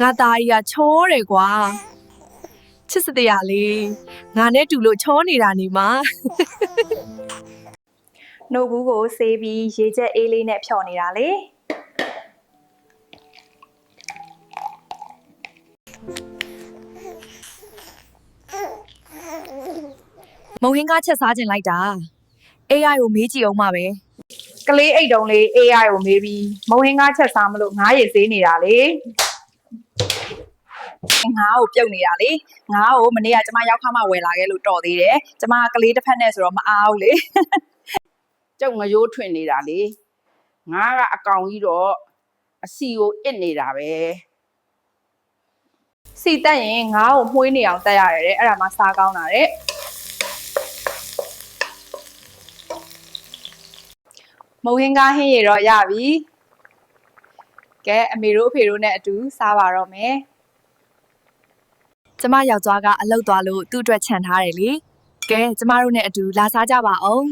ငါသားကြီးကချောတယ်ကွာချစ်စတရားလေးငါနဲ့တူလို့ချောနေတာနေမှာနှုတ်ဘူးကိုဆေးပြီးရေချက်အေးလေးနဲ့ဖြော်နေတာလေမုံဟင်းကားချက်စားခြင်းလိုက်တာ AI ကိုမေးကြည့်အောင်ပါပဲကလေးအိတ်တုံးလေး AI ကိုမေးပြီးမုံဟင်းကားချက်စားမလို့ငါးရည်ဆေးနေတာလေငါ့ကိုပြုတ်နေတာလေငါ့ကိုမနေ့ကကျမရောက်ခါမှဝယ်လာခဲ့လို့တော်သေးတယ်ကျမကလေးတစ်ဖက်နဲ့ဆိုတော့မအားဘူးလေကျုပ်ငရိုးထွင်နေတာလေငါကအကောင်ကြီးတော့အစီကိုအစ်နေတာပဲစီတက်ရင်ငါ့ကိုမှုေးနေအောင်တက်ရတယ်တဲ့အဲ့ဒါမှစားကောင်းတာတဲ့မုံဟင်းကားဟင်းရတော့ရပြီကဲအမေတို့အဖေတို့နဲ့အတူစားပါတော့မယ်ကျမယောက်ျားကအလုပ်သွားလို့သူ့အတွက်ခြံထားတယ်လေကဲကျမတို့နဲ့အတူလာစားကြပါအောင်